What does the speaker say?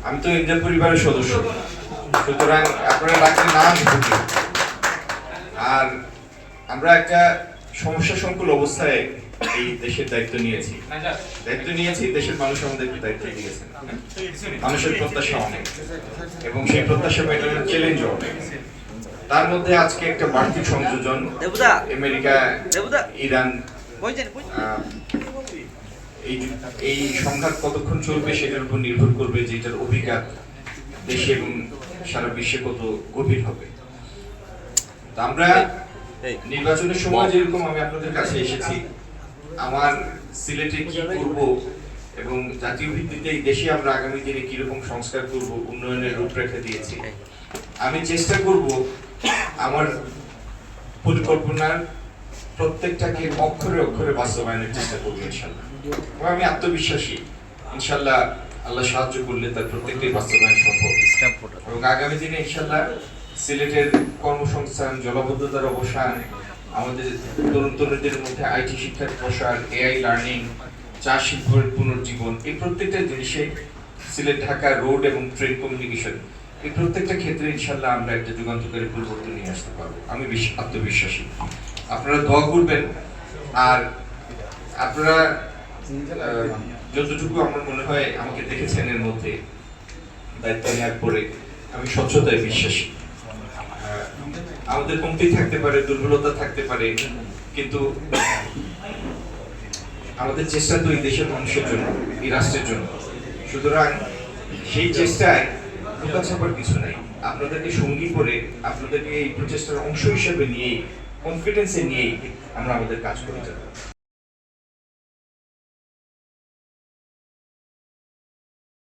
আমি তো ইন্ডিয়া পরিবারের সদস্য, সুতরাং আপনারা ডাকলে না আমি ঢুকি। আর আমরা একটা সমস্যা সংকুল অবস্থায় এই দেশের দায়িত্ব নিয়েছি, দেশের মানুষ আমাদেরকে দায়িত্ব দিয়েছেন। মানুষের প্রত্যাশা অনেক এবং সেই প্রত্যাশা মেটানোর চ্যালেঞ্জও অনেক। তার মধ্যে আজকে একটা বাড়তি সংযোজন, আমেরিকা, ইরান, এই সংঘাত কতক্ষণ চলবে সেটার উপর নির্ভর করবে যে এটার অভিঘাত দেশে এবং সারা বিশ্বে কত গভীর হবে। আমরা নির্বাচনের সময় যেরকম আমি আপনাদের কাছে এসেছি, আমার সিলেটে কি করব এবং জাতীয় ভিত্তিতে এই দেশে আমরা আগামী দিনে কিরকম সংস্কার করব, উন্নয়নের রূপরেখা দিয়েছি। আমি চেষ্টা করব আমার পরিকল্পনার প্রত্যেকটাকে অক্ষরে অক্ষরে বাস্তবায়নের চেষ্টা করবো ইনশাল্লাহ। আমি আত্মবিশ্বাসী, ইনশাল্লাহ আল্লাহ সাহায্য করলে তার প্রত্যেকটাই বাস্তবায়ন সম্ভব। এবং আগামী দিনে ইনশাল্লাহ সিলেটের কর্মসংস্থান, জলাবদ্ধতার অবসান, আমাদের তরুণ তরুণীদের মধ্যে আইটি শিক্ষার প্রসার, এআই লার্নিং, চা শিল্পের পুনর্জীবন, এই প্রত্যেকটা জিনিসে সিলেট ঢাকা রোড এবং ট্রেন কমিউনিকেশন, এই প্রত্যেকটা ক্ষেত্রে ইনশাল্লাহ আমরা একটা যুগান্তকারী পরিবর্তন নিয়ে আসতে পারবো। আমি আত্মবিশ্বাসী। আপনারা দোয়া করবেন। আর আপনারা যতটুকু আমার মনে হয় আমাকে দেখেছেন এর মধ্যে দায়িত্ব নেওয়ার পরে, আমি স্বচ্ছতায় বিশ্বাসী। আমাদের কমতি থাকতে পারে, দুর্বলতা থাকতে পারে, কিন্তু আমাদের চেষ্টা তো এই দেশের মানুষের জন্য, এই রাষ্ট্রের জন্য। সুতরাং সেই চেষ্টায় ঢোকা ছাপার কিছু নাই। আপনাদেরকে সঙ্গী করে, আপনাদেরকে এই প্রচেষ্টার অংশ হিসেবে নিয়ে, কনফিডেন্সে নিয়ে আমরা আমাদের কাজ করে যাব।